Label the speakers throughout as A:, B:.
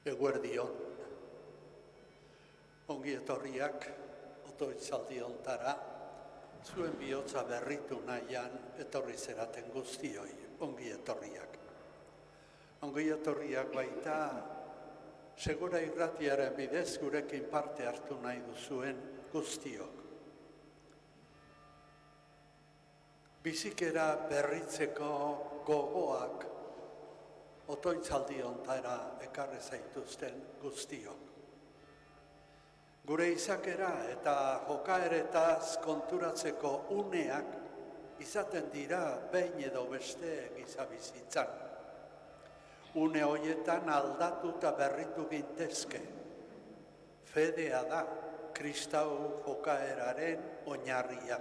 A: Eguerdion, ongi etorriak otoitzaldi ontara, zuen bihotza berritu nahian etorri zeraten guztioi, ongi etorriak. Ongi etorriak baita, Segura Irratiaren bidez gurekin parte hartu nahi duzuen guztiok. Bizikera berritzeko gogoak otoitzaldi ontara ekarri zaituzten guztiok. Gure izakera eta jokaeretaz konturatzeko uneak izaten dira behin edo beste gizabizitzan. Une horietan aldatu eta berritu gintezke. Fedea da kristau jokaeraren oinarria.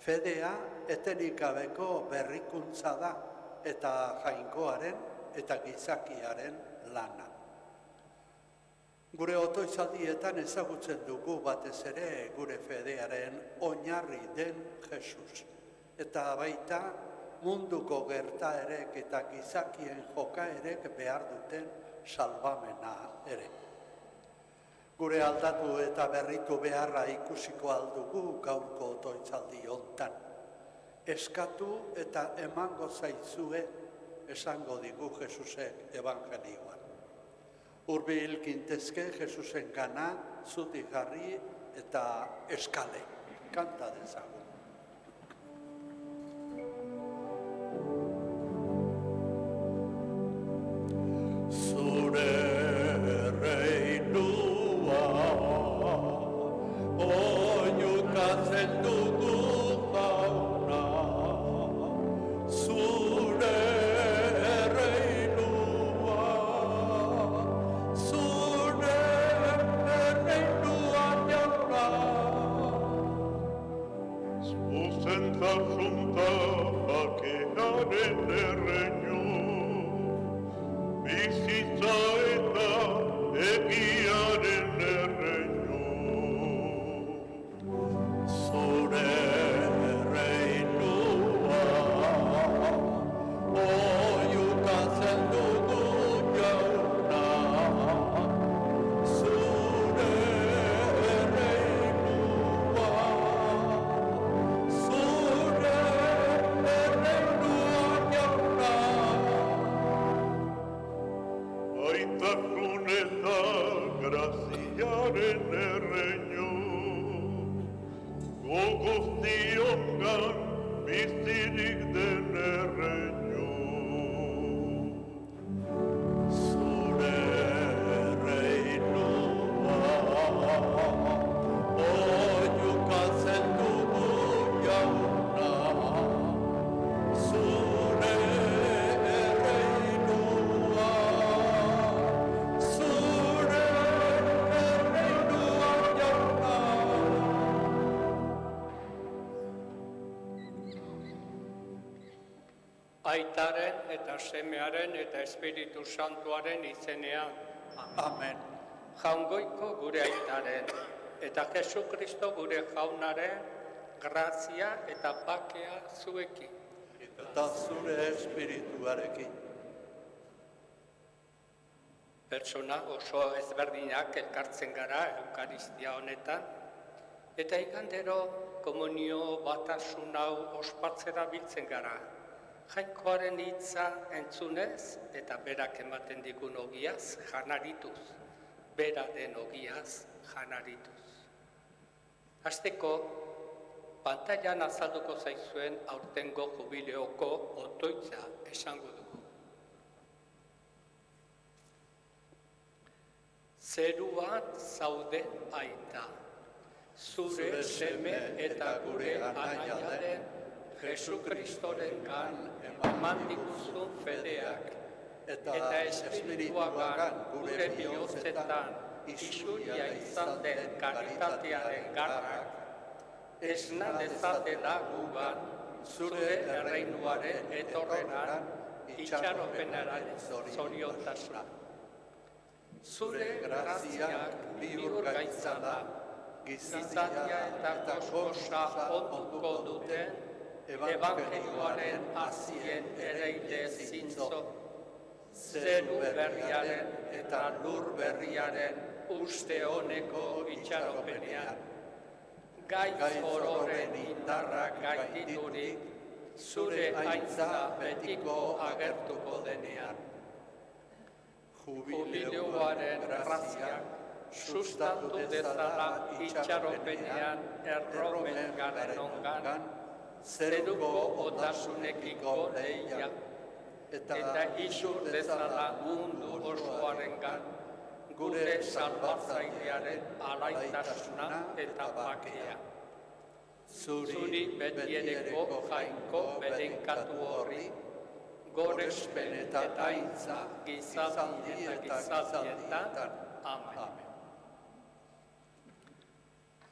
A: Fedea etenik gabeko berrikuntza da eta jainkoaren eta gizakiaren lana. Gure otoitzaldietan ezagutzen dugu batez ere gure fedearen oinarri den Jesus. Eta baita munduko gertaerek eta gizakien jokaerek behar duten salbamena ere. Gure aldatu eta berritu beharra ikusiko aldugu gaurko otoitzaldi hontan. Eskatu eta emango zaizue esango digu Jesusek evangelioan. Hurbil gintezke Jesusen gana, zutik jarri eta eskale. Kanta dezagun. Zure reinua, oinukatzen dugu jauna, zure
B: Aitaren eta Semearen eta Espiritu Santuaren izenean.
A: Amen.
B: Jaungoiko gure aitaren eta Jesu Kristo gure jaunaren grazia eta bakea zuekin.
A: Eta zure espirituarekin.
B: Pertsona oso ezberdinak elkartzen gara Eukaristia honetan, eta igandero komunio batasun hau ospatzera biltzen gara. Jainkoaren hitza entzunez eta berak ematen digun ogiaz janarituz, bera den ogiaz janarituz. Hasteko, pantailan azalduko zaizuen aurtengo jubileoko otoitza esango dugu. Zeruan zaude aita, zure seme eta gure anaiaren Jesu Kristorengan eman diguzun fedeak eta espirituagan gure bihotzetan isuria izan den karitatearen garrak esna dezatela gugan zure erreinuaren etorrenan itxaropenaren zoriontasuna. Zure graziak bihur gaitza da, gizatia eta kosmosa onduko duten Evangelioaren hazien ereile zintzo, zeru berriaren eta lur berriaren uste honeko itxaropenean. Gaitz ororen indarrak gainditurik, zure aintza betiko agertuko denean. Jubileoaren graziak sustatu dezala itxaropenean erromen garen ongan, zeruko otasunekiko lehia, eta isur dezala mundu osoarengan, gure salbatzailearen alaitasuna eta bakea. Zuri betiereko jainko berenkatu horri, gorespen eta aintza gizaldi eta gizaldietan. Amen.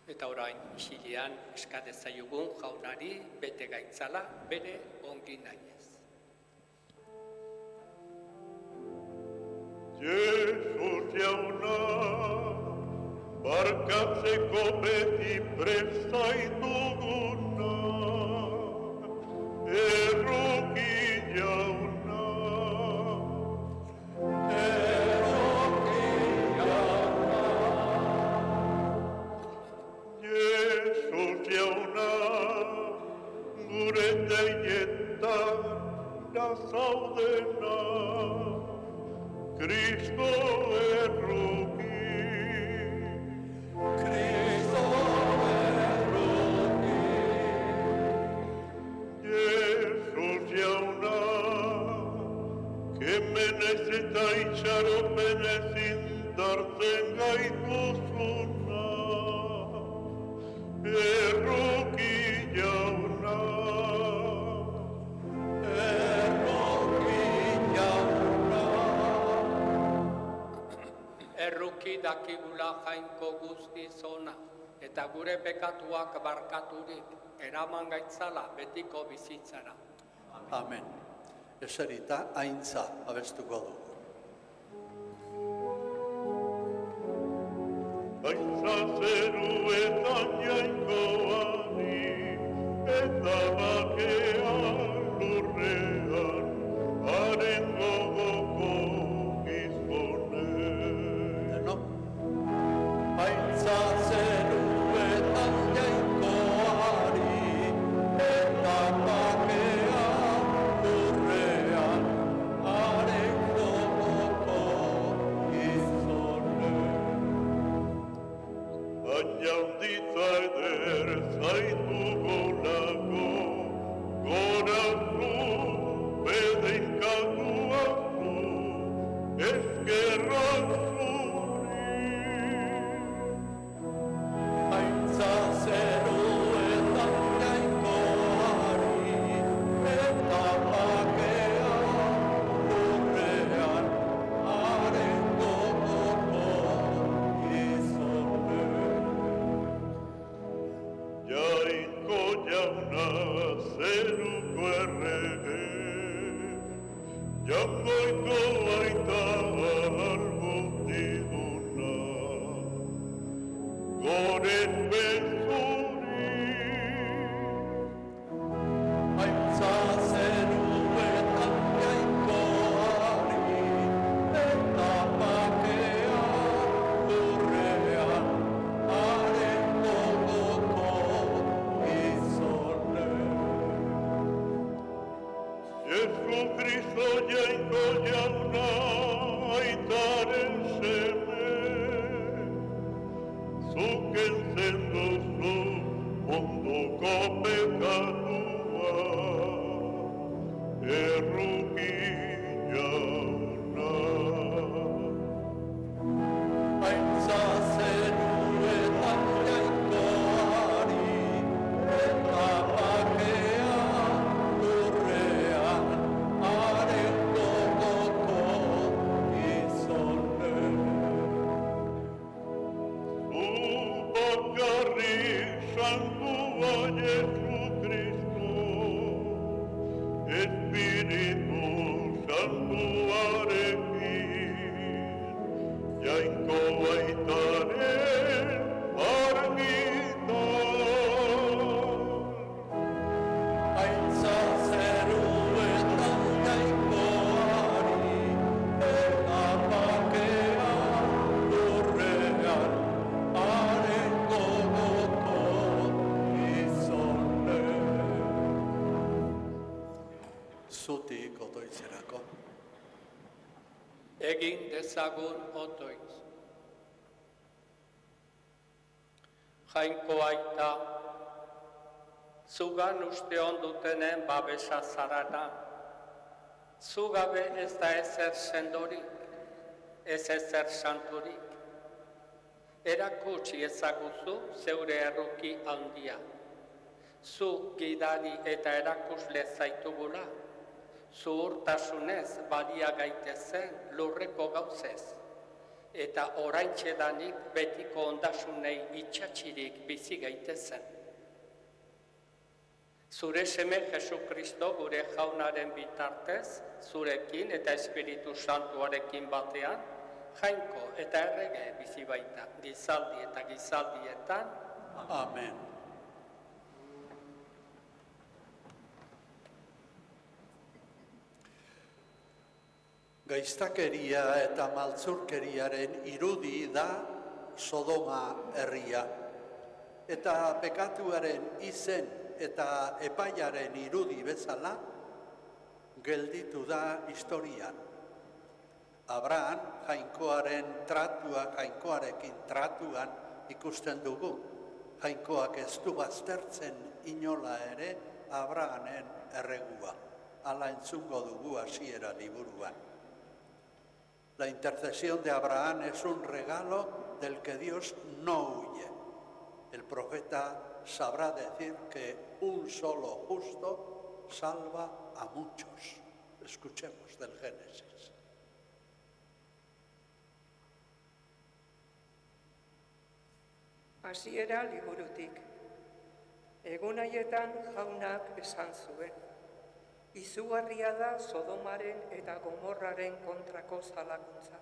B: Eta orain isilean eskadezaiogun jaunari bete gaitzala bere ongi nahiez.
C: Jesus jauna, barkatzeko beti prestaituguna, erroki jauna. Jesus jauna, gure deietan da zaudena, Cristo erroki.
A: Cristo erroki.
C: Jesus jauna, kemenez eta itxaropenez indartzen gaituzuna, erroki jauna.
B: Erruki dakigula jainko guzti zona, eta gure pekatuak barkaturik, eraman gaitzala betiko bizitzara.
A: Amen. Eserita aintza abestuko dugu.
C: Aintza zeruetan jainkoari, eta bakea lurrean, haren gogoko gizmonen.
A: Denok. Aintza zeruetan jainkoari, eta bakea lurrean, haren gogoko gizonen.
C: Añaunditza eder zaitu golako, gorazu, bedeinkatuazu, eskerrak zuri.
A: Aintza zeruetan jainkoari, eta bakea lurrean, haren gogoko gizonen.
C: Jainko jauna zeruko errege, jangoiko baita albutiduna, goren bezuri.
A: Aintza zeruetan jainkoari, eta bakea lurrean, haren gogoko gizonen.
C: Jesucristo jainko jauna aitaren seme, zuken zenduzu ondoko pekatua, erruki jauna.
A: Aintza zeruetan jainkoari, eta bakea lurrean, haren gogoko gizonen.
C: Zu bakarrik santua Jesucristo, Espiritu
A: zutik otoitzerako.
B: Egin dezagun otoitz. Jainko aita, zugan uste ondutenen babesa zarana, zugabe ez da ezer sendorik, ez ezer santurik. Erakutsi ezaguzu zeure erruki handia. Zu gidari eta erakusle zaitugula, zuhurtasunez badia gaitezen lurreko gauzez, eta oraintxedanik betiko ondasunei itxatxirik bizi gaitezen. Zure seme Jesukristo gure jaunaren bitartez, zurekin eta Espiritu Santuarekin batean, jainko eta errege bizi baita, gizaldi eta gizaldietan.
A: Amen. Gaiztakeria eta maltzurkeriaren irudi da Sodoma herria. Eta pekatuaren izen eta epaiaren irudi bezala gelditu da historian. Abraham jainkoarekin tratuan ikusten dugu. Jainkoak ez du baztertzen inola ere Abrahamen erregua. Hala entzungo dugu hasiera liburuan. La intercesión de Abraham es un regalo del que Dios no huye. El profeta sabrá decir que un solo justo salva a muchos. Escuchemos del Génesis.
D: Hasiera liburutik. Egun haietan jaunak esan zuen. Izugarria da Sodomaren eta Gomorraren kontrako zalakuntza,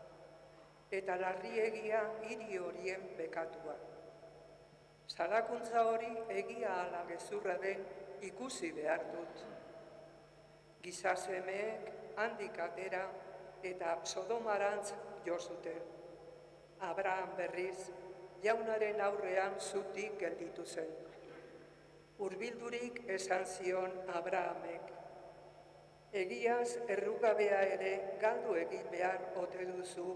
D: eta larriegia hiri horien bekatua. Zalakuntza hori egia ala gezurra den ikusi behar dut. Gizasemeek handik atera eta Sodomarantz jo zuten. Abraham berriz jaunaren aurrean zutik gelditu zen. Hurbildurik esan zion Abrahamek, egiaz errugabea ere galdu egin behar ote duzu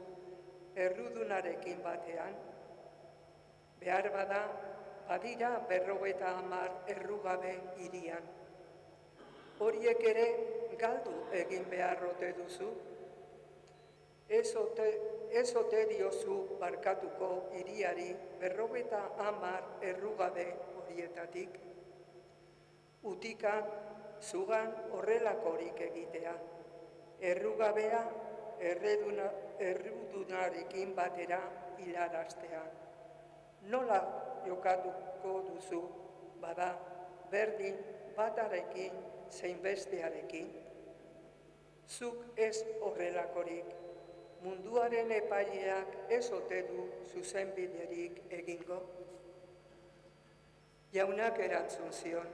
D: errudunarekin batean. Behar bada, badira 50 errugabe hirian. Horiek ere galdu egin behar ote duzu. Ez ote diozu barkatuko hiriari 50 errugabe horietatik. Utikan, zugan horrelakorik egitea, errugabea errudunarekin batera hilaraztea. Nola jokatuko duzu, bada, berdin batarekin zein bestearekin? Zuk ez horrelakorik, munduaren epaileak ez ote du zuzenbiderik egingo? Jaunak erantzun zion,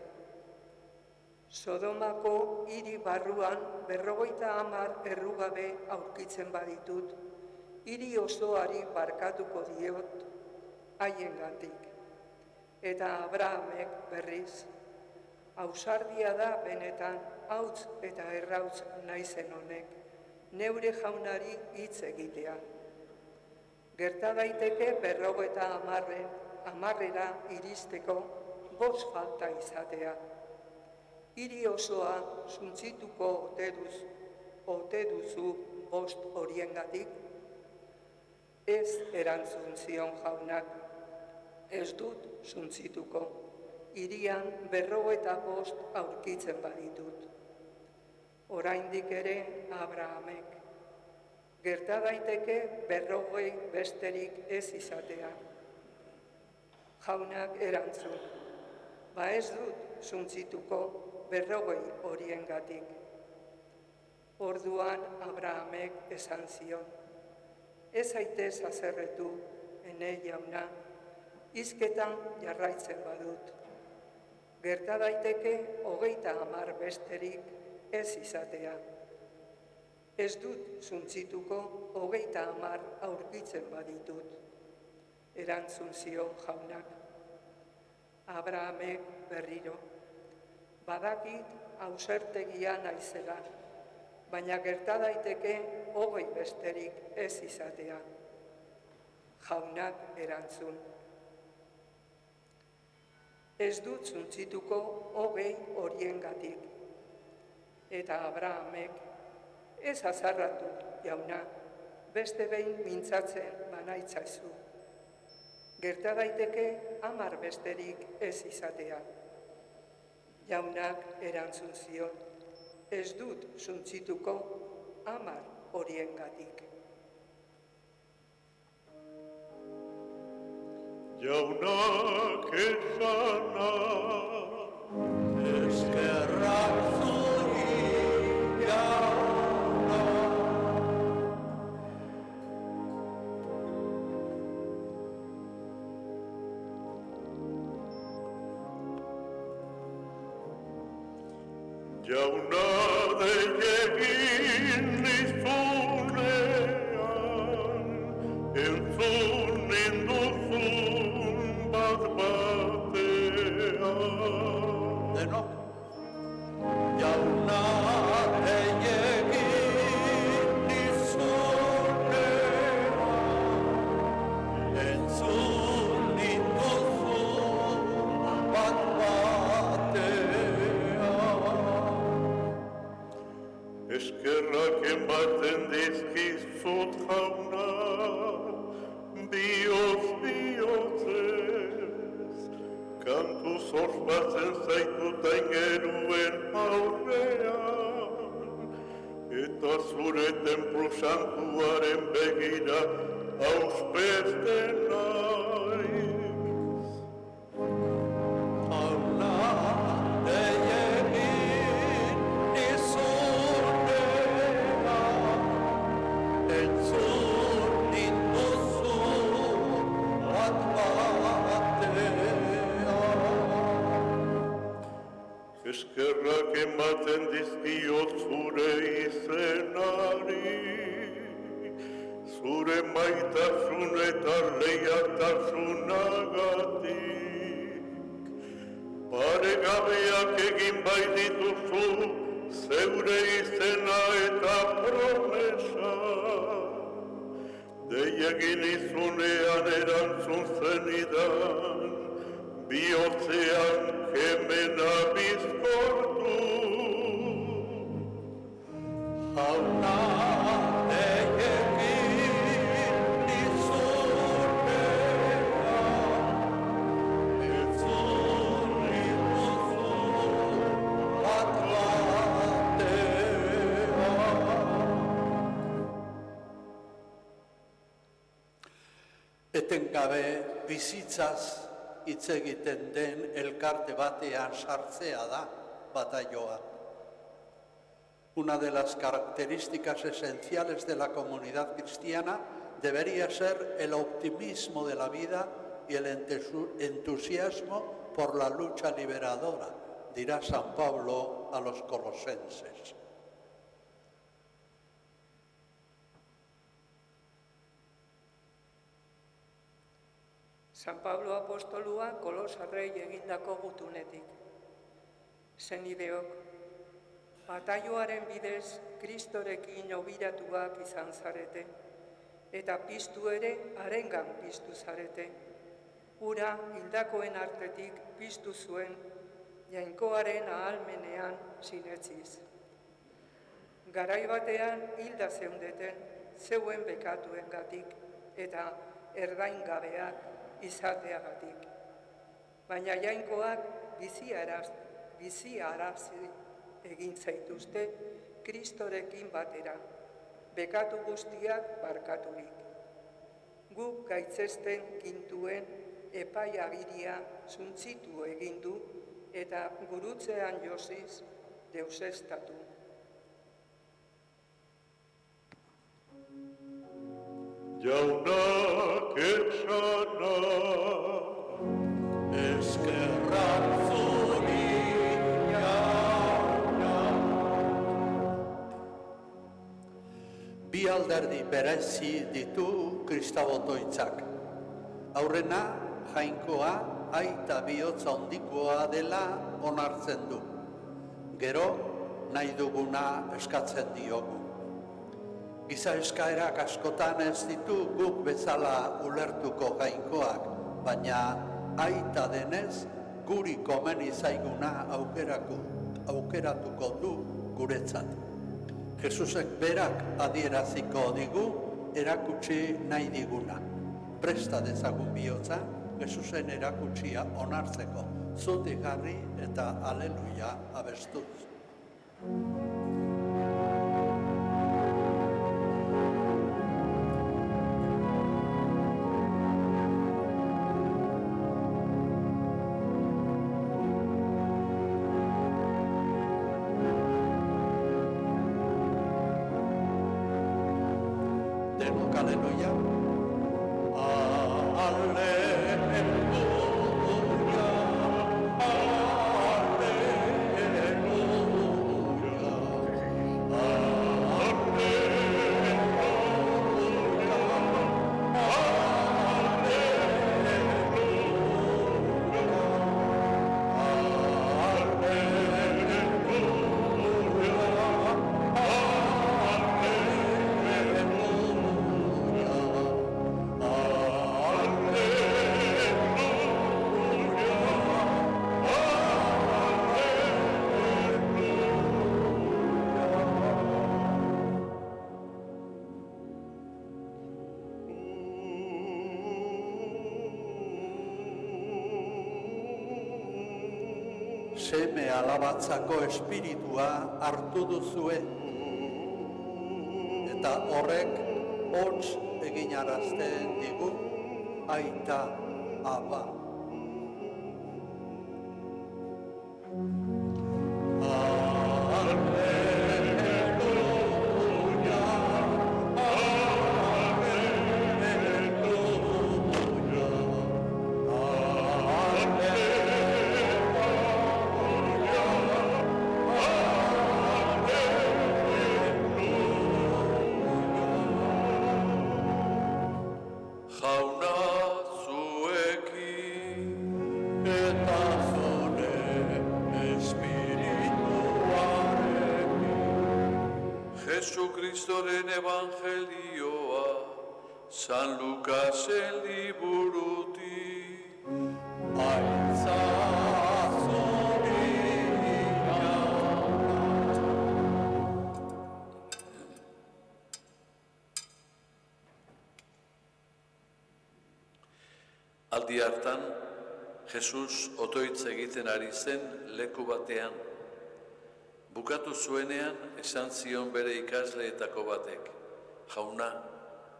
D: Sodomako hiri barruan 50 errugabe aurkitzen baditut, hiri osoari barkatuko diot haiengatik. Eta Abrahamek berriz, ausardia da benetan hauts eta errauts naizen honek, neure jaunari hitz egitea. Gerta daiteke 50 iristeko 5 falta izatea. Hiri osoa suntzituko ote duzu 5 horiengatik? Ez erantzun zion jaunak, ez dut suntzituko, hirian 55 aurkitzen baditut. Oraindik ere Abrahamek, gerta daiteke 50 besterik ez izatea. Jaunak erantzun, ba ez dut suntzituko 50 horiengatik. Orduan Abrahamek esan zion, ez zaitez haserretu, ene jauna, hizketan jarraitzen badut. Gerta daiteke 50 besterik ez izatea. Ez dut suntzituko 50 aurkitzen baditut. Erantzun zion jaunak. Abrahamek berriro, badakit ausartegia naizela, baina gerta daiteke 20 besterik ez izatea. Jaunak erantzun. Ez dut zuntzituko 20 horiengatik. Eta Abrahamek, ez azarratu, jauna, beste behin mintzatzen banaitzaizu. Gerta daiteke 10 besterik ez izatea. Jaunak erantzun zion, ez dut zuntzituko 10 horiengatik.
C: Jaunak esana,
A: Eskerrak zuri, jauna.
C: jauna deiegin nizunean, entzun ninduzun bat batean.
A: Denok, jauna egin nizunean, entzun ninduzun bat batean.
C: Eskerrak ematen dizkizut jauna, bihotzez, kantuz ospatzen zaituten geruen aurrean, eta zure templu santuaren begira auspezten naiz.
A: Jauna egin nizunean, entzun ninduzun bat batean.
C: Eskerrak ematen dizkiot zure izenari, zure maitasun eta leialtasunagatik. Paregabeak egin bai dituzu, zeure izena eta promesa. Dei egin izunean erantzun zenidan, bihotzean kemena bizkortu.
A: Jauna egin nizunean, entzun ninduzun bat batean. Etengabe bizitzaz hitz egiten den elkarte batean sartzea da bataioa. Una de las características esenciales de la comunidad cristiana debería ser el optimismo de la vida y el entusiasmo por la lucha liberadora, dirá San Pablo a los colosenses.
D: San Pablo apostolua Kolosarrei egindako gutunetik. Senideok, bataioaren bidez Kristorekin obiratuak izan zarete, eta piztu ere harengan piztu zarete. Ura hildakoen artetik piztu zuen, jainkoaren ahalmenean sinetziz. Garai batean hilda zeundeten, zeuen bekatuengatik eta erdaingabeak izateagatik. Baina jainkoak biziarazi egin zaituzte Kristorekin batera, bekatu guztiak barkaturik. Guk gaitzesten gintuen epaiagiria zuntzitu egin du eta gurutzean josiz deuseztatu.
C: Jaunak esana,
A: Eskerrak zuri, jauna. Bi alderdi berezi ditu kristabotoitzak. Aurrena, jainkoa, aita bihotza handikoa dela onartzen du. Gero, nahi duguna eskatzen diogu. Giza eskaerak askotan ez ditu guk bezala ulertuko Jainkoak, baina aita denez guri komeni zaiguna aukeratuko du guretzat. Jesusek berak adieraziko digu erakutsi nahi diguna. Presta dezagun bihotza, Jesusen erakutsia onartzeko, zutik jarri eta aleluia abestuz. Denok aleluia. Seme alabatzako espiritua hartu duzue, eta horrek hots eginarazten digu, aita, aba.
C: Jauna zuekin
A: Eta zure espirituarekin.
C: Jesukristoren evangelioa San Lukasen liburutik.
A: Aitza zuria.
C: Aldi hartan, Jesus otoitz egiten ari zen leku batean. Bukatu zuenean, esan zion bere ikasleetako batek, jauna,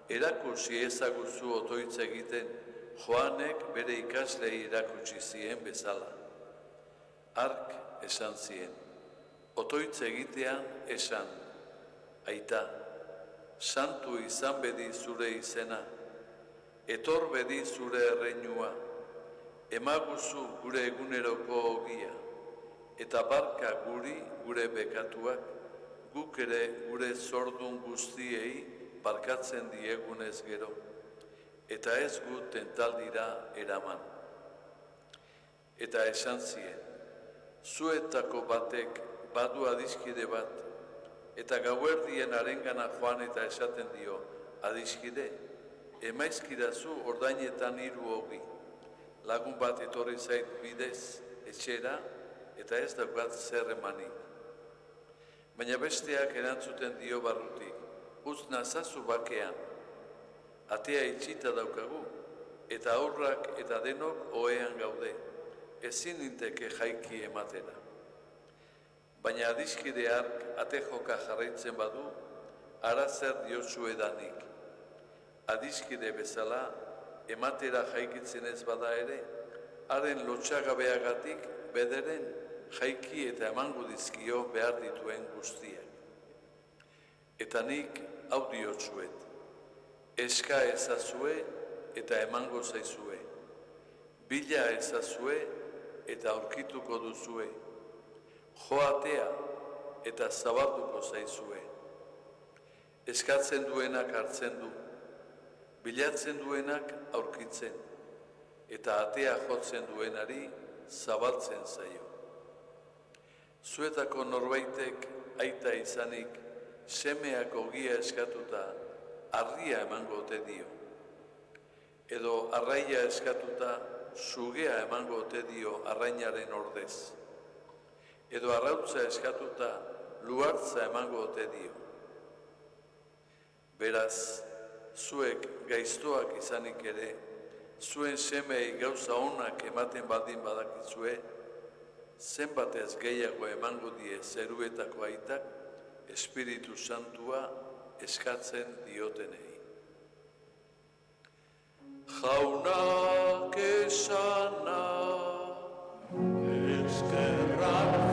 C: erakusi ezaguzu otoitz egiten, Joanek bere ikaslei erakutsi zien bezala. Hark esan zien, otoitz egitean esan, aita, santu izan bedi zure izena, etor bedi zure erreinua, emaguzu gure eguneroko ogia, eta barka guri gure bekatuak, guk ere gure zordun guztiei barkatzen diegunez gero, eta ez gu tentaldira eraman. Eta esan zien, zuetako batek badu adiskide bat, eta gauerdien arengana joan eta esaten dio, adiskide, emaizkidazu ordainetan 3 ogi. Lagun bat etorri zait bidez etxera eta ez daukat zer emanik. Baina besteak erantzuten dio barrutik, utz nazazu bakean. Atea itxita daukagu eta aurrak eta denok ohean gaude. Ezin ninteke jaiki ematera. Baina adiskide hark ate joka jarraitzen badu, ara zer diotzu edanik. Adiskide bezala, ematera jaikitzen ez bada ere, haren lotxagabeagatik bederen jaiki eta emango dizkio behar dituen guztiak. Eta nik hau diotzuet, eska ezazue eta emango zaizue, bila ezazue eta aurkituko duzue, joatea eta zabalduko zaizue. Eskatzen duenak hartzen du, bilatzen duenak aurkitzen, eta atea jotzen duenari zabaltzen zaio. Zuetako norbaitek aita izanik, semeak ogia eskatuta, harria emango ote dio. Edo arraia eskatuta, sugea emango ote dio arrainaren ordez. Edo arrautza eskatuta, luartza emango ote dio. Beraz, zuek gaiztoak izanik ere, zuen semei gauza onak ematen baldin badakizue, zenbatez gehiago emango die zeruetako aitak, Espiritu Santua eskatzen diotenei. Jaunak esana, eskerrak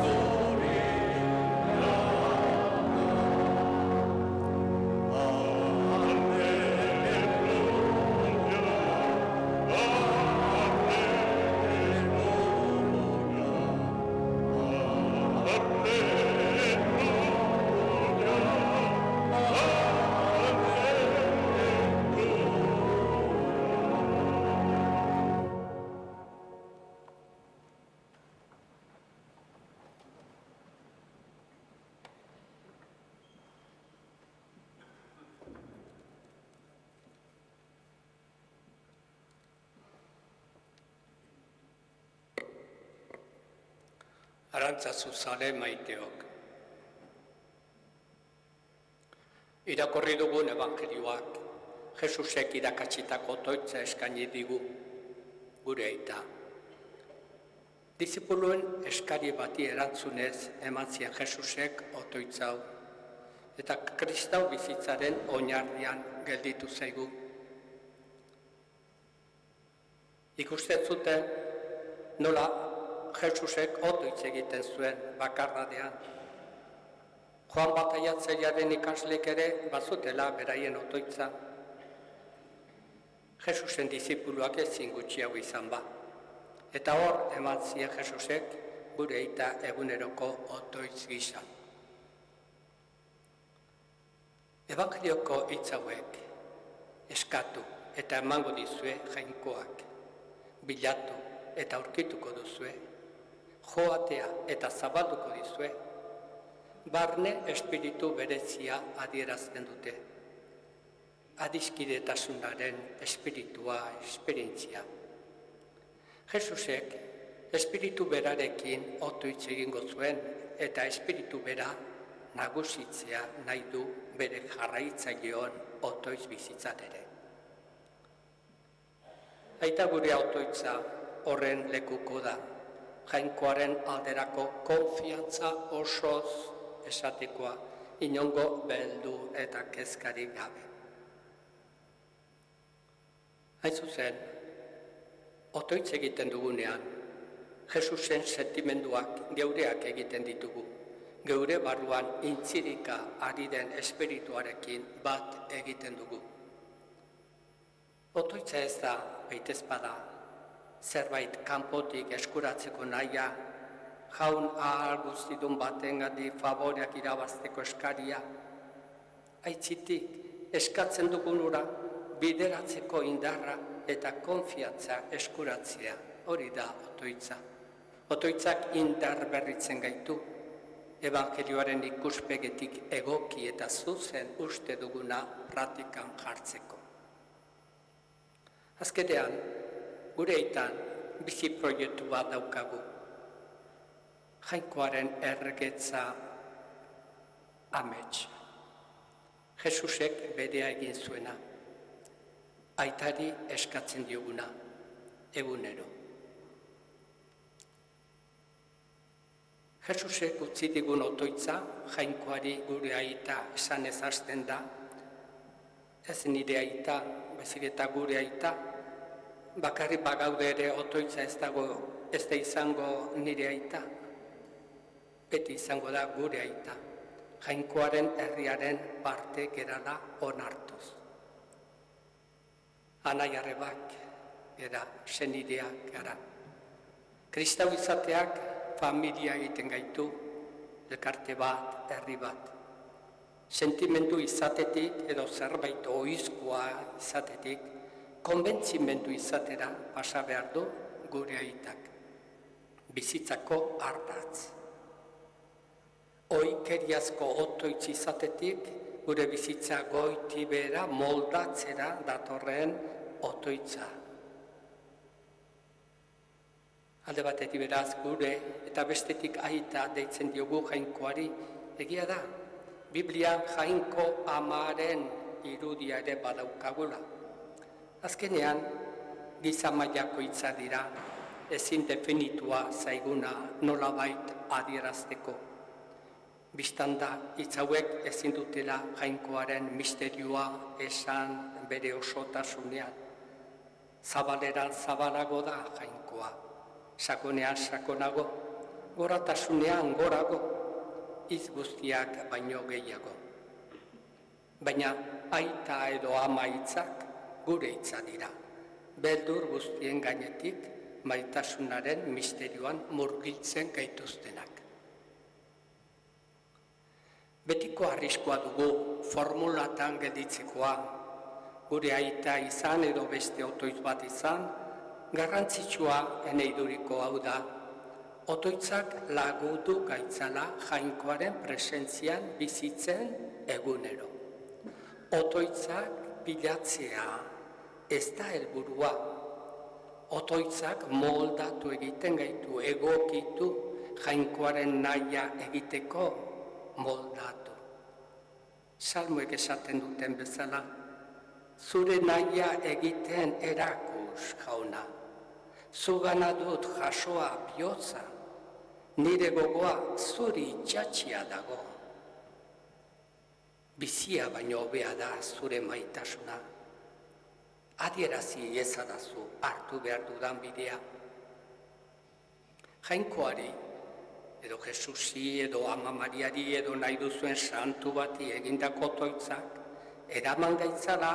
B: Arantzazu zale maiteok. Irakorri dugun evangelioak, Jesusek irakatsitako otoitza eskaini digu, gure aita. Disipuluen eskari bati erantzunez eman zien Jesusek otoitza hau, eta kristau bizitzaren oinarrian gelditu zaigu. Ikusten zuten nola Jesusek otoitz egiten zuen bakardadean. Joan Bataiatzailearen ikaslek ere bazutela beraien otoitza. Jesusen disipuluak ezin gutxiago izan ba. Eta hor eman zien Jesusek gure aita eguneroko otoitz gisa. Evangelioko hitz hauek eskatu eta emango dizue jainkoak. Bilatu eta aurkituko duzue. Joatea eta zabalduko dizue, barne espiritu berezia adierazten dute. Adiskidetasunaren espiritua, esperientzia. Jesusek espiritu berarekin otoitz egingo zuen eta espiritu bera nagusitzea nahi du bere jarraitzaileon otoitz bizitzan ere. Aita gure otoitza horren lekuko da. Jainkoaren alderako konfiantza osoz esatekoa, inongo beldu eta kezkari gabe. Hain zuzen, otoitz egiten dugunean, Jesusen sentimenduak geureak egiten ditugu. Geure barruan intzirika ari den espirituarekin bat egiten dugu. Otoitza ez da, baitezpada, zerbait kanpotik eskuratzeko nahia, jaun ahal guztidun batengati favoreak irabazteko eskaria. Aitzitik eskatzen dugunura bideratzeko indarra eta konfiantza eskuratzea, hori da otoitza. Otoitzak indar berritzen gaitu, evangelioaren ikuspegetik egoki eta zuzen uste duguna praktikan jartzeko. Azkenean, gure aitan bizi proiektu bat daukagu. Jainkoaren erregetza amets. Jesusek berea egin zuena. Aitari eskatzen dioguna, egunero. Jesusek utzi digun otoitza, jainkoari gure aita esan ezazten da. Ez nire aita, bezik eta gure aita, bakarrik bagaude ere otoitza ez da izango nire aita, beti izango da gure aita, jainkoaren herriaren parte gerala onartuz. Anai arrebak, gara, senideak gara. Kristau izateak familia egiten gaitu, elkarte bat, herri bat. Sentimendu izatetik edo zerbait oizkoa izatetik, konbentzimendu izatera pasa behar du gure aitak. Bizitzako ardatz. Oikeriazko otoitz izatetik, gure bizitza goiti bera moldatzera datorren otoitza. Alde batetik beraz gure eta bestetik aita deitzen diogu Jainkoari. Egia da, Biblian Jainko amaren irudia ere badaukagula. Azkenean, giza mailako hitza dira, ezin definitua zaiguna nolabait adierazteko. Bistanda, hitz hauek ezin dutela Jainkoaren misterioa esan bere osotasunean. Zabaleran zabalago da Jainkoa, sakonean sakonago, goratasunean gorago, hitz guztiak baino gehiago. Baina aita edo ama hitzak gure hitza dira, beldur guztien gainetik maitasunaren misterioan murgiltzen gaituztenak. Betiko arriskoa dugu formulatan gelditzekoa, gure aita izan edo beste otoitz bat izan, garrantzitsua eneiduriko hau da, otoitzak lagutu gaitzala Jainkoaren presentzian bizitzen egunero. Otoitzak bilatzea ez da helburua. Otoitzak moldatu egiten gaitu, egokitu Jainkoaren nahia egiteko moldatu. Salmoek esaten duten bezala, zure nahia egiten erakus, Jauna. Zugana dut jasoa bihotza, nire gogoa zuri itxatxia dago. Bizia baino hobea da zure maitasuna. Adierazi ezadazu hartu behar dudan bidea. Jainkoari, edo Jesusi, edo Ama Mariari, edo nahi duzuen santu bati egindako otoitzak, eraman gaitzala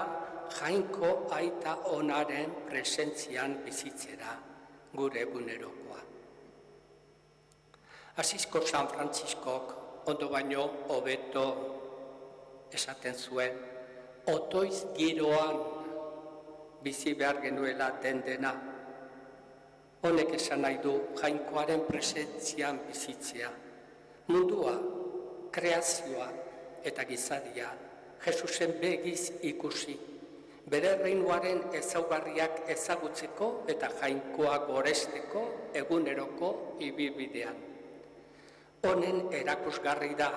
B: Jainko aita onaren presentzian bizitzera gure egunerokoa. Asisko San Frantziskok ondo baino hobeto esaten zuen, otoiz giroan bizi behar genuela dena. Honek esan nahi du Jainkoaren presentzian bizitzea. Mundua, kreazioa eta gizadia Jesusen begiz ikusi, bere reinuaren ezaugarriak ezagutzeko eta Jainkoa goresteko eguneroko ibilbidean. Honen erakusgarri da,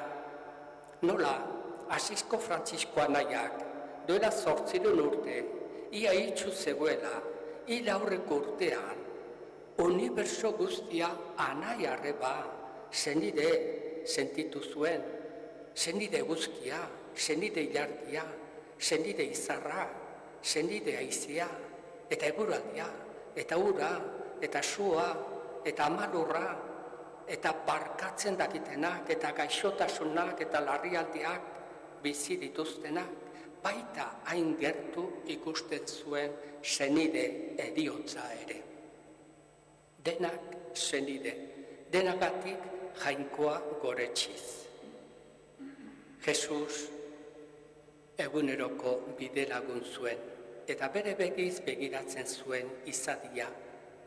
B: nola Asisko Frantziskoa nahiak duela 800 urte, ia itxu zegoela, hil aurreko urtean, uniberso guztia anai arreba, zenide sentitu zuen, zenide guzkia, zenide ilargia, zenide izarra, zenide aizia, eta eguraldia, eta ura, eta sua, eta amalurra, eta barkatzen dakitenak, eta gaixotasunak, eta larrialdiak bizi dituztenak, baita hain gertu ikusten zuen zenide heriotza ere. Denak zenide, denagatik Jainkoa goretxiz. Jesus eguneroko bidelagun zuen, eta bere begiz begiratzen zuen izadia,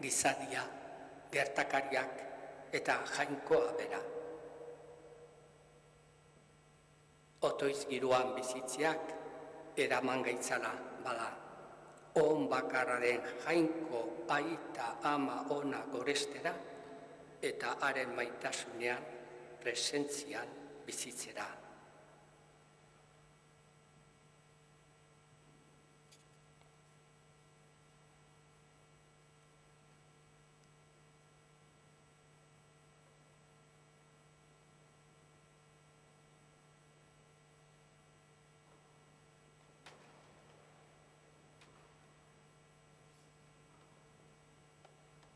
B: gizadia, gertakariak eta Jainkoa bera. Otoiz giroan bizitziak eraman gaitzala bada. On bakarraren Jainko aita ama ona gorestera eta haren maitasunean presentzian bizitzera.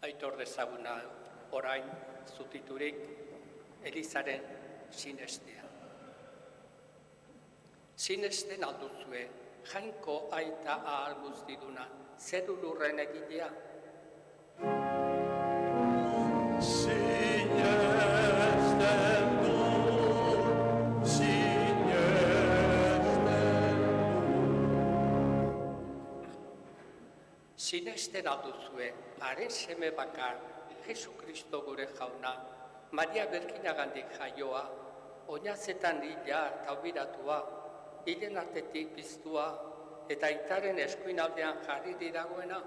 B: Aitor dezaguna orain zutiturik Elizaren sinestea. Sinesten alduzue, Jainko aita ahal guztiduna, zer lurren egilea? Sinesten alduzue, haren seme bakar, Jesu Kristo gure Jauna, Maria Berkinagandik jaioa, oinazetan hila eta obiratua, hilen artetik piztua, eta aitaren eskuinaldean jarri diragoena.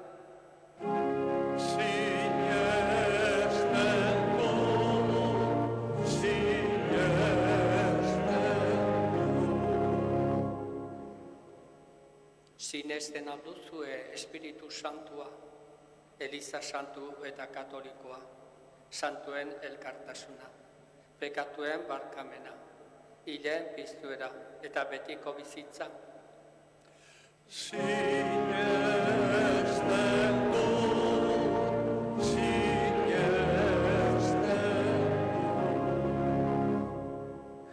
B: Sinesten alduzue Espiritu Santua, Eliza Santu eta Katolikoa, Santuen elkartasuna, pekatuen barkamena, hilen piztuera eta betiko bizitza.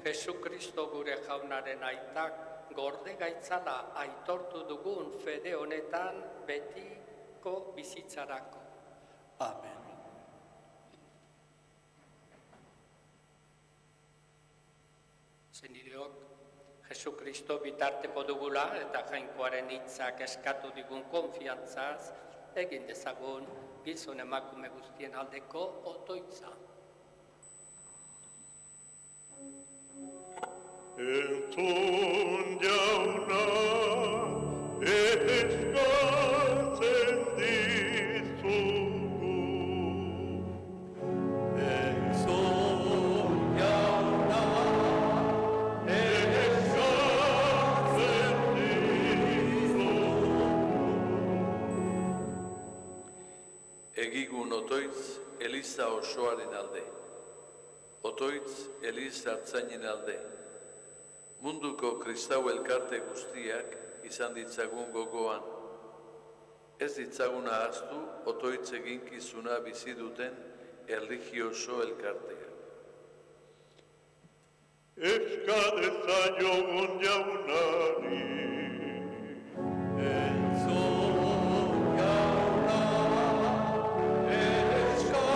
B: Jesukristo gure jaunaren aitak gorde gaitzala aitortu dugun fede honetan betiko bizitzarako.
A: Amen.
B: Zenideok, Jesukristo bitarteko dugula eta jainkoaren hitzak eskatu digun konfiantzaz, egin dezagun gizon emakume guztien aldeko otoitza.
E: Entzun jauna, eskatzen dizugu. Entzun jauna, eskatzen dizugu.
C: Egigun otoitz Eliza osoaren alde. Otoitz Eliza hartzainen alde. Munduko kristau elkarte guztiak izan ditzagun gogoan. Ez ditzagun ahaztu otoitz eginkizuna bizi duten erlijioso elkartea.
E: Eska dezaiogun jaunari. Entzun jauna, eskatzen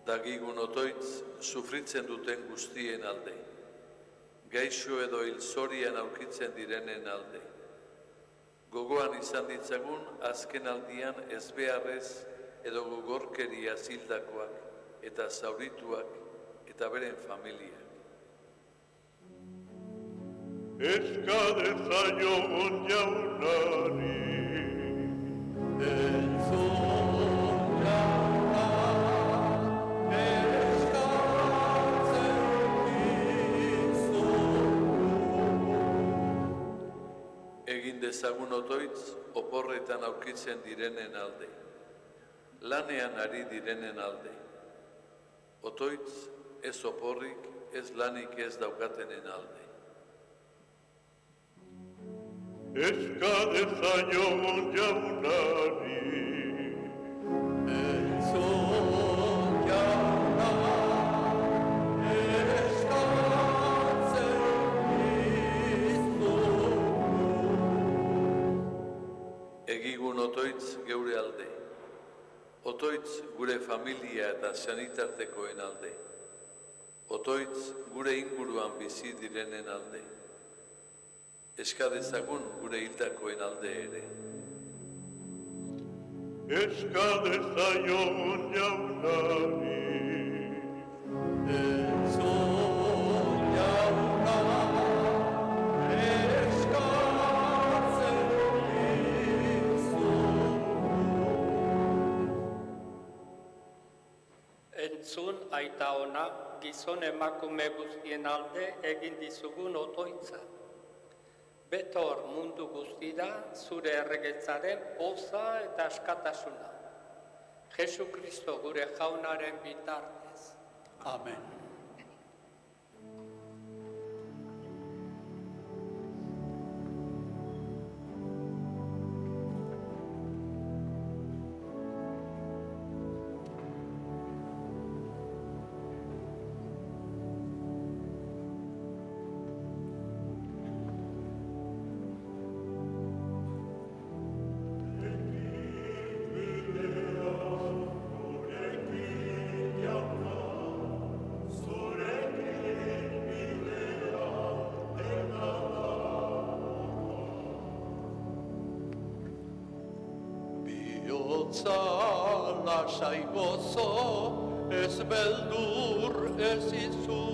C: Dagigun otoitz sufritzen duten guztien alde. Gaixo edo hilzorian aurkitzen direnen alde. Gogoan izan ditzagun azken aldian ezbeharrez edo gogorkeria zildakoak eta zaurituak eta beren familiak.
E: Eska dezaiogun jaunari. Entzun jauna, eskatzen dizugu.
C: Egin dezagun otoitz oporretan aurkitzen direnen alde. Lanean ari direnen alde. Otoitz ez oporrik, ez lanik ez daukatenen alde.
E: Eska dezaiogun jaunari. Entzun jauna, eskatzen dizugu.
C: Egigun otoitz geure alde. Otoitz gure familia eta sanitartekoen alde. Otoitz gure inguruan bizi direnen alde. Eska dezagun gure hildakoen alde ere.
E: Eska dezaiogun jaunari. Entzun jauna, eskatzen dizugu.
B: Entzun aita ona, gizon emakume guztien alde egin dizugun otoitza. Betor mundu guztira zure erregetzaren poza eta askatasuna. Jesukristo gure jaunaren bitartez.
A: Amen. Bihotza lasai gozo, ez beldur ez izu,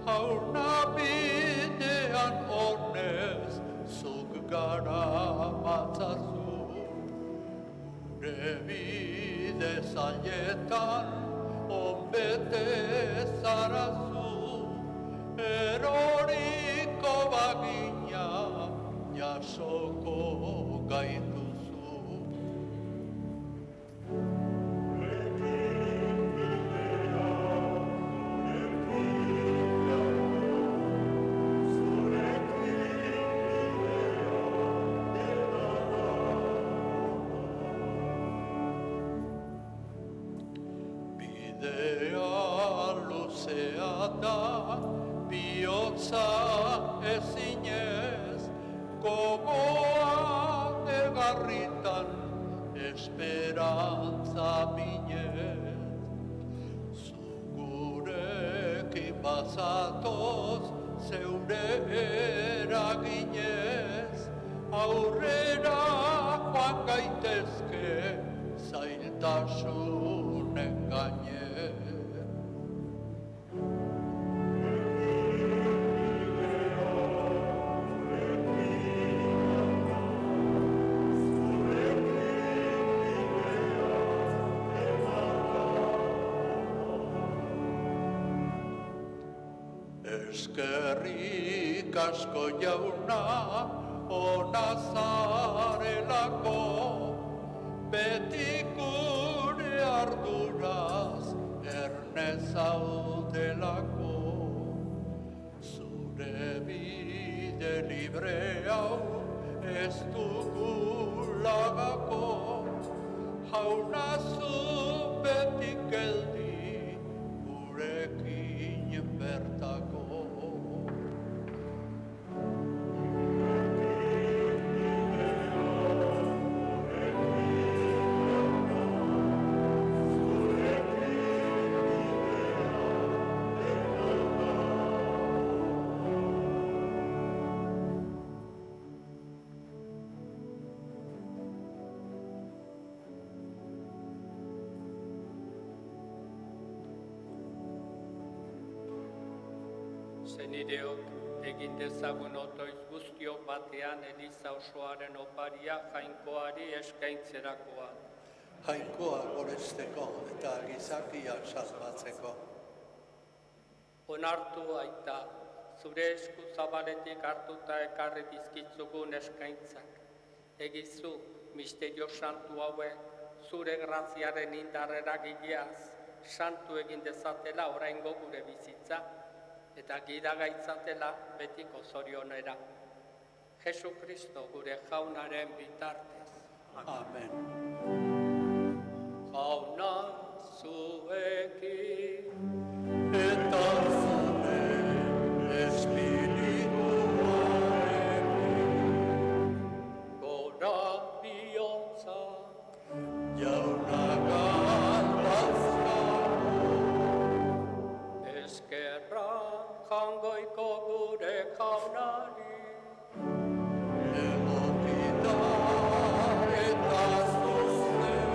A: jauna bidean honez, zuk gara matzazu. Gure bide zailetan, onbete zarazu, eroriko bagina, jasoko gaituzu. Bihotza ezinez, gogoa egarritan, esperantza minez. Zugurekin bazatoz, zeure eraginez, aurrera joan gaitezke, zailtasunen gainez. Eskerrik asko jauna, ona zarelako, beti gure arduraz, erne zaudelako. Zure bide libre hau, ez dugulagako, jauna zu beti geldi, gurekin bertako.
B: Zenideok egin dezagun otoiz guztiok batean Eliza osoaren oparia jainkoari eskaintzerakoa.
A: Jainkoa goresteko eta gizakia salbatzeko.
B: Onartu aita, zure esku zabaletik hartuta ekarri dizkitzugun eskaintzak. Egizu, misterio santu haue, zure graziaren indarrera gileaz, santu egin dezatela oraingo gure bizitza, eta gida gaitzatela betiko zorionera. Jesu Kristo gure jaunaren bitartez.
A: Amen.
B: Jauna zuekin,
A: Eta zure espirituarekin,
B: gora bihotza,
A: jauna galdazkagu,
B: eskerra jangoiko gure jaunari.
A: egokita eta zuzen.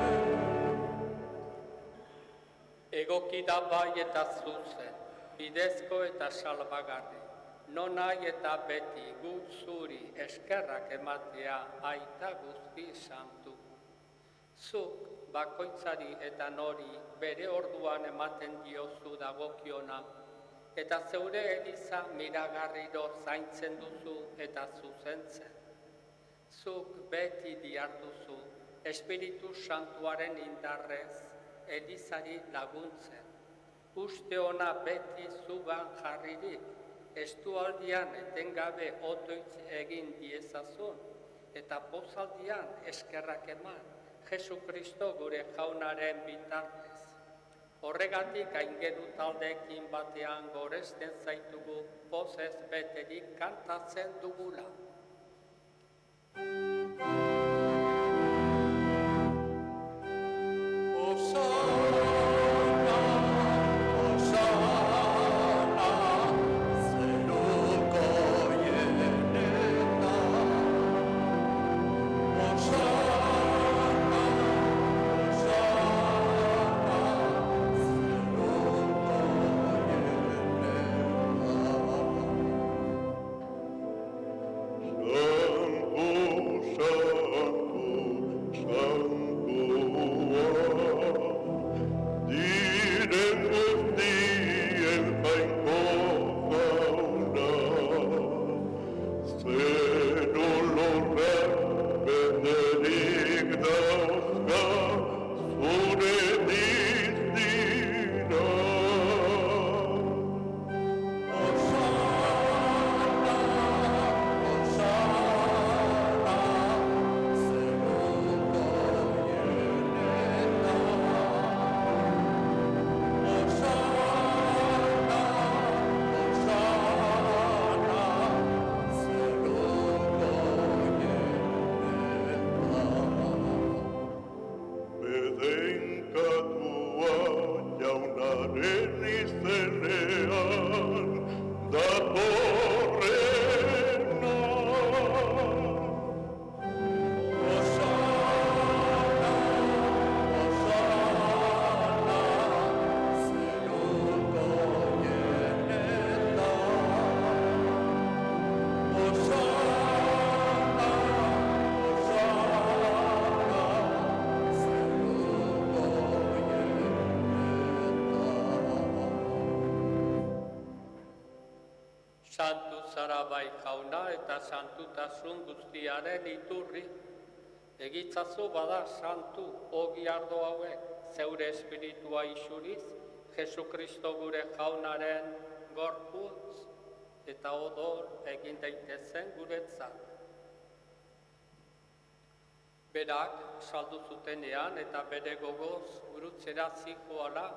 B: Egokida bai eta zuzen, bidezko eta salbagarri, nonai eta beti guk zuri eskerrak ematea aita guzti santu. Zuk bakoitzari eta nori bere orduan ematen diozu dagokiona, eta zeure Eliza miragarriro zaintzen duzu eta zuzentzen. Zuk beti diharduzu Espiritu Santuaren indarrez Elizari laguntzen. Uste ona beti zugan jarririk, estualdian etengabe otoitz egin diezazun, eta pozaldian eskerrak eman, Jesu Kristo gure jaunaren bitartez. Horregatik aingeru taldeekin batean goresten zaitugu pozez beterik kantatzen dugula.
A: Osana, Osana, zeruko jenetan. Osana,
B: Santu zara bai jauna eta santutasun guztiaren iturri. Egitzazu bada santu ogi ardo hauek, zeure espiritua isuriz, Jesukristo gure jaunaren gorputz eta odol egin daitezen guretzat. Berak saldu zutenean eta bere gogoz gurutzera zijoala,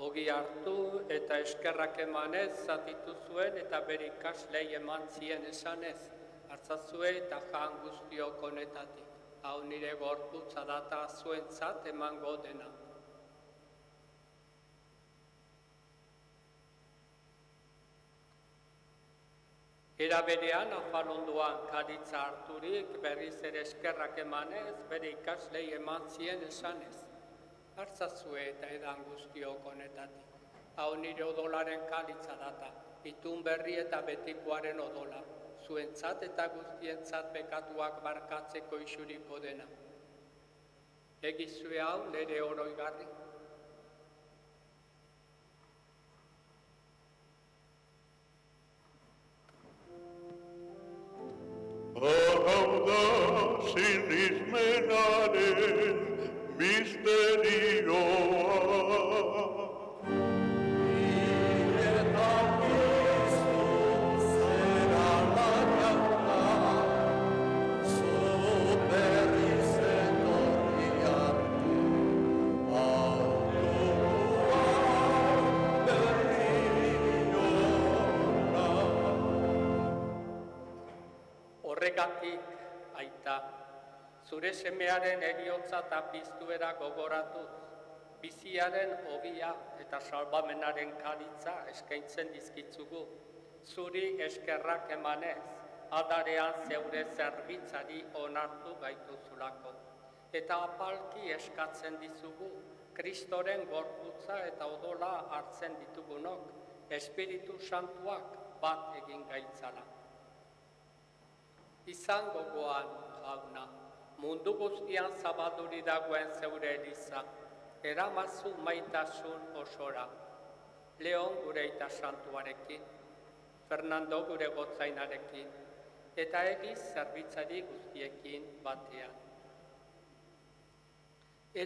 B: ogi hartu eta eskerrak emanez zatitu zuen eta bere ikaslei eman zien esanez, hartzazue eta jan guztiok honetatik. Hau nire gorputza data zuentzat emango dena. Era berean afalondoan karitza harturik berriz ere eskerrak emanez, bere ikaslei eman zien esanez. Hartzazue eta edan guztiok honetatik. Hau nire odolaren karitza data, itun berri eta betikoaren odola. Zuentzat eta guztientzat bekatuak barkatzeko isuriko dena. Egizue hau nire oroigarri.
E: Hau da sinismenaren misterioa.
B: Horregatik, aita, zure semearen eriotza eta piztuera gogoratuz, biziaren ogia eta salbamenaren karitza eskaintzen dizkitzugu, zuri eskerrak emanez, aldarean zeure zerbitzari onartu gaituzulako. Eta apalki eskatzen dizugu, Kristoren gorputza eta odola hartzen ditugunok, Espiritu Santuak bat egin gaitzala. Izan gogoan, jauna, mundu guztian zabalduri dagoen zeure eliza, eramazu maitasun osora, Leon gure ita santuarekin, Fernando gure gotzainarekin, eta egiz zerbitzari guztiekin batean.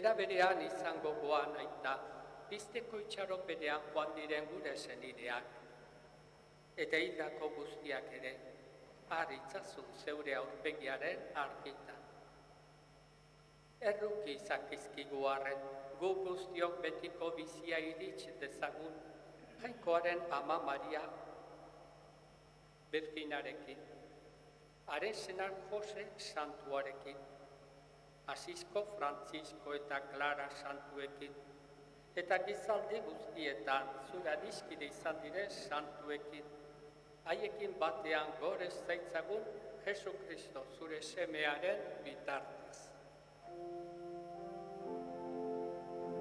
B: Era berean izan gogoan aita, pizteko itxaropenean joan diren gure senideak, eta hildako guztiak ere, harritzazu zeure aurpegiaren argita. Erruki izakizkigu arren, gu guztiok betiko bizia irits dezagun, Jainkoaren ama Maria Birginarekin, haren senar Jose santuarekin, Asisko Frantzisko eta Clara santuekin, eta gizaldi guztietan zure adiskide izan dire santuekin, haiekin batean gorez zaitzagun Jesukristo zure semearen bitartez.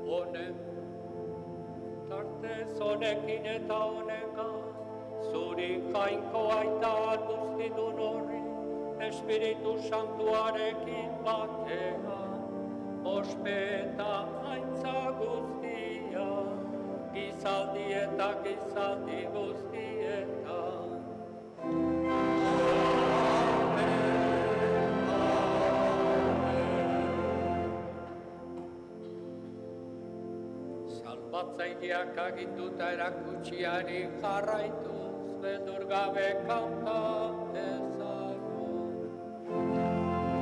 B: Honen, tartez honekin eta honengaz, zuri jainko aita guztidun horri, Espiritu Santuarekin batean, ospe eta haintza guztia, gizaldi eta gizaldi guztietan. Salbatzaileak aginduta erakutsiari jarraituz, beldur gabe kanta dezagun.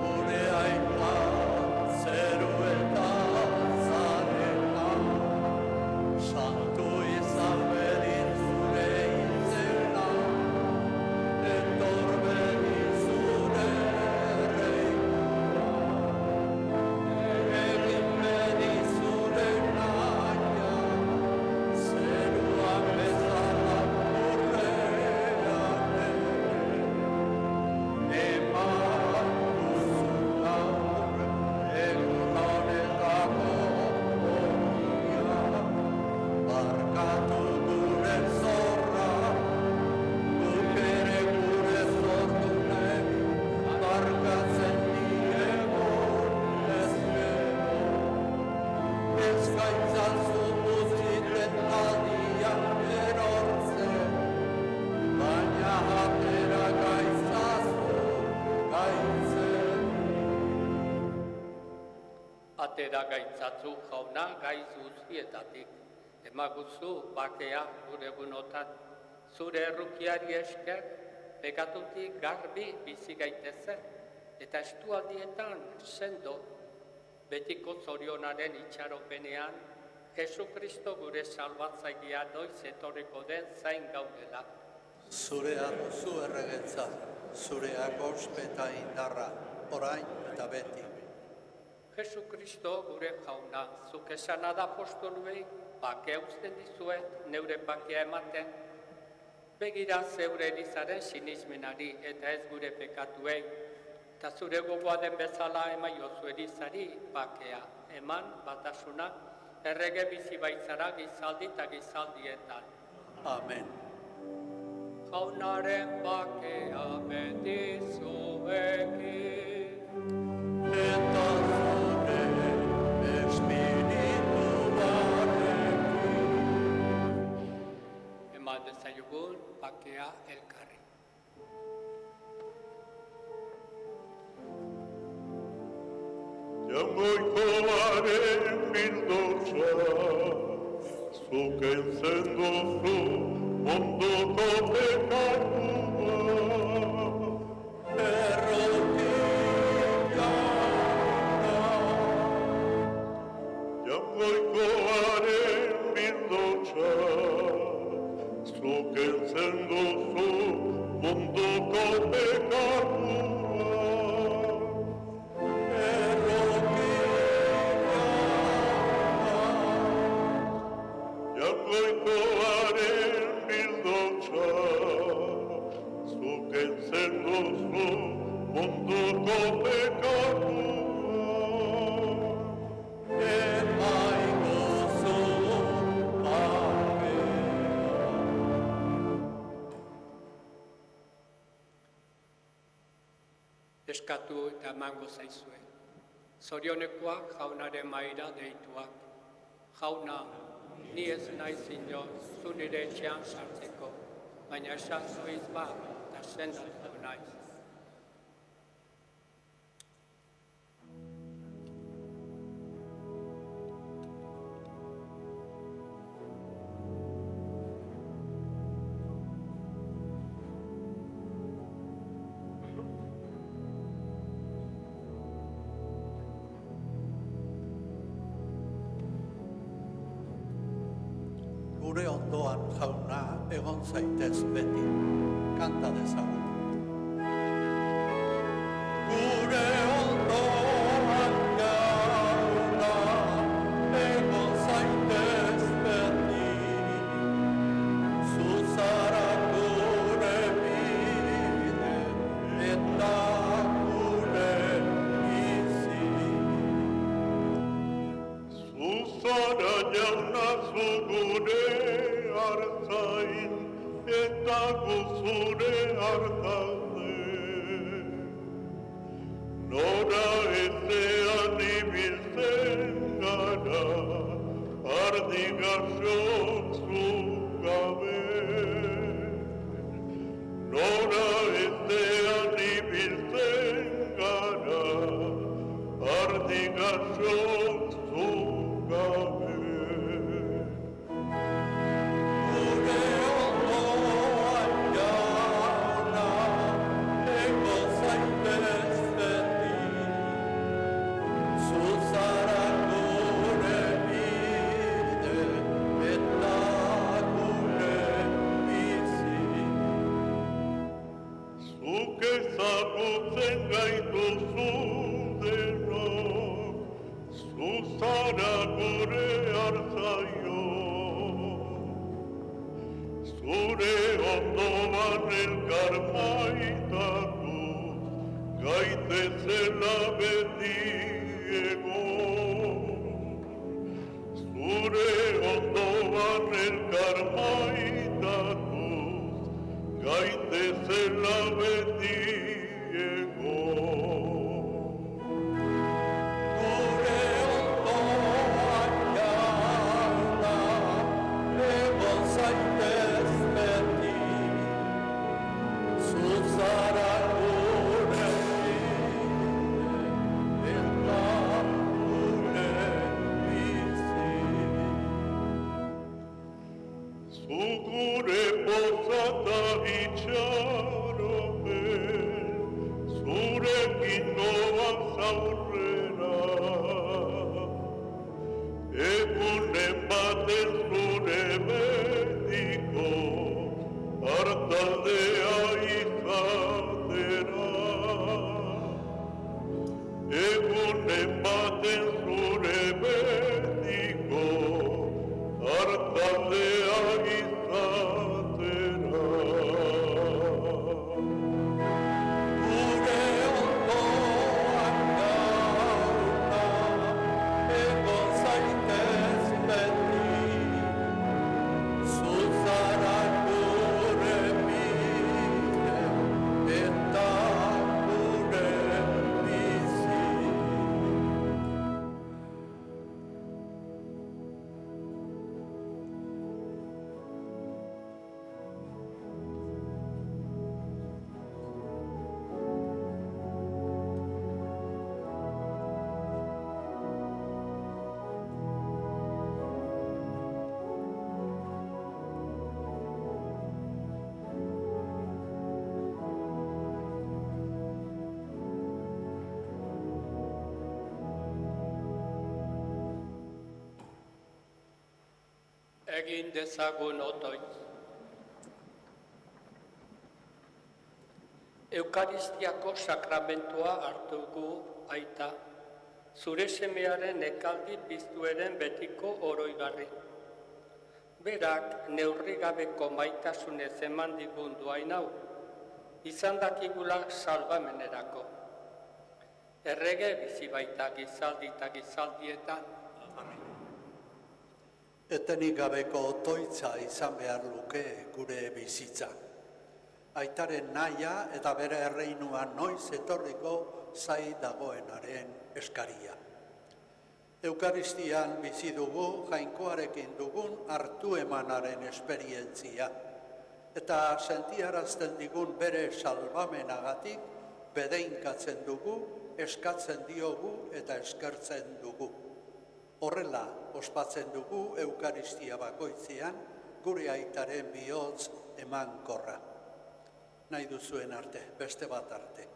E: Gure aita zeru eta zarena, santu izan bedin zure izena, etor bedin zure reina, egin bedin zure naia, zeruan bezala urrean.
B: Atera gaitzatzu jauna gaiz guztietatik. Emaguzu bakea gure egunotan. Zure errukiari esker, pekatutik garbi bizi gaitezen. Eta estualdietan sendo, betiko zorionaren itxaropenean, Jesu Kristo gure salbatzailea noiz etorriko den zain gaudela.
A: Zurea duzu erregetza, zureak ospe eta indarra, orain eta beti.
B: Jesu Kristo gure jauna, zuk esan apostoluei, bakea uzten dizuet, neure bakea ematen. Begira zeure elizaren sinismenari eta ez gure pekatuei, eta zure gogoa den bezala emaiozu elizari bakea, eman batasuna, errege bizi baitzara gizaldi eta gizaldietan.
A: Amen.
B: Jaunaren bakea beti zuekin.
E: Eta zure espirituarekin.
B: Eman dezaiogun bakea elkarri.
F: Jangoikoaren bildotza, zuk entzen duzu ondoko pekatua. Jangoikoaren bildotza, zuk entzen duzu ondoko pekatua. Jangoikoaren bildotza, zuk entzen duzu munduko pekatua.
E: Emaiguzu bakea.
B: Eskatu eta emango zaizue. Zorionekoak jaunaren maira deituak. Jauna, ni ez naiz inoz zu nire etxean sartzeko, baina esan zuiz bat eta sendatuko naiz.
A: Gure ondoan jauna egon zaitez beti, kanta dezagun.
E: Gure ondoan jauna, egon zaitez beti. Zu zara gure bide, eta gure bizi.
F: Zuzara jauna zu gure hartzain, eta gu zure hartalde. Nora ezean ibiltzen gara, ardi gaxok zu gabe. Nora ezean ibiltzen gara, ardi gaxok zu gabe.
E: Gure ondoan jauna, egon zaitez beti. Zu zara gure bide, eta gure bizi.
F: Zuk ezagutzen gaituzu denok, zu zara gure hartzaio. Zure ondoan elkar maitatuz, gaitezela beti egon. Zure ondoan elkar maitatuz, gaitezela beti egon.
E: Gure ondoan jauna, egon zaitez beti. Zu zara gure bide, eta gure
F: Zugure pozata itxaropen, zurekin goaz aurrera. Egunen baten zure betiko, hartaldea izatera. Egunen baten zure betiko, hartaldea izatera.
E: Gure ondoan gauna, egon zaitez beti, zu zara gure bide, eta gure bizi.
B: Egin dezagun otoitz. Eukaristiako sakramentua hartugu aita, zure semearen ekaldi piztueren betiko oroigarri. Berak neurrigabeko maitasunez eman digun duain hau, izan dakigula salbamenerako. Errege bizi baita gizaldi eta gizaldietan.
A: Etenik gabeko otoitza izan behar luke gure bizitza. Aitaren nahia eta bere erreinua noiz etorriko zai dagoenaren eskaria. Eukaristian bizi dugu jainkoarekin dugun hartu emanaren esperientzia. Eta sentiarazten digun bere salbamenagatik bedeinkatzen dugu, eskatzen diogu eta eskertzen dugu. Horrela ospatzen dugu Eukaristia bakoitzean gure aitaren bihotz emankorra. Nahi duzuen arte, beste bat arte.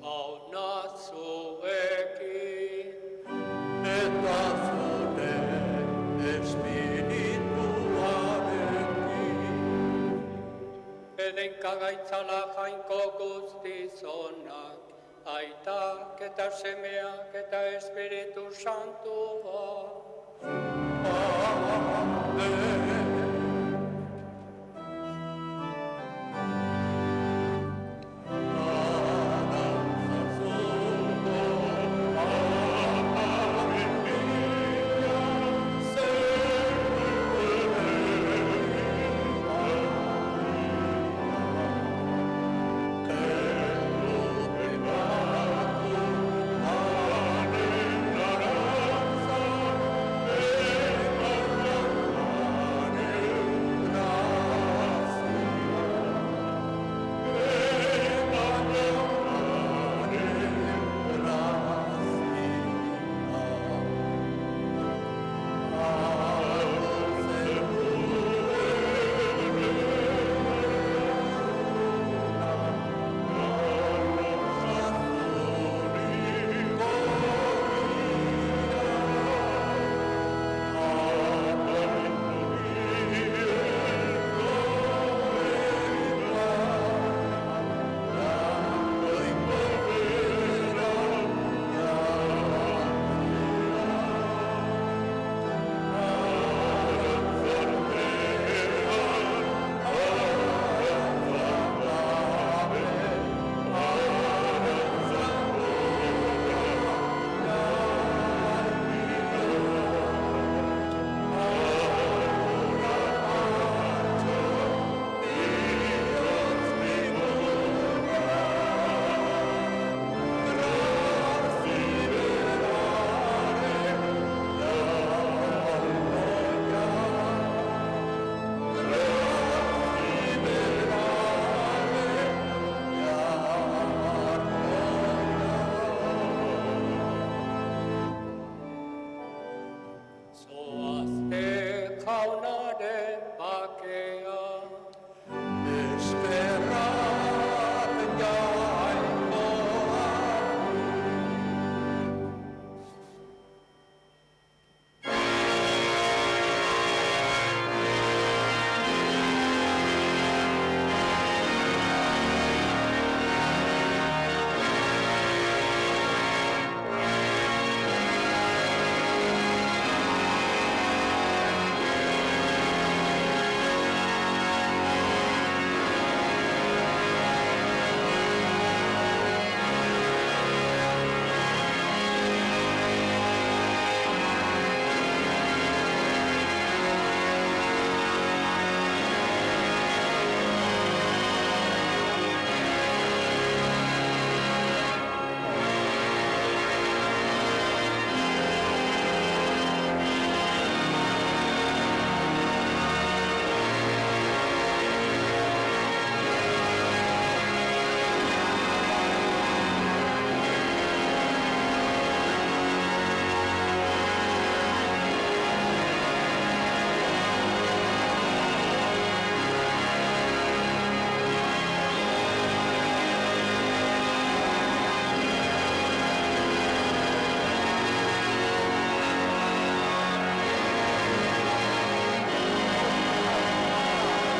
B: Jauna zuekin,
E: Eta zure espirituarekin.
B: bedenka gaitzala jainko guztizonak, aitak eta semeak eta Espiritu Santua.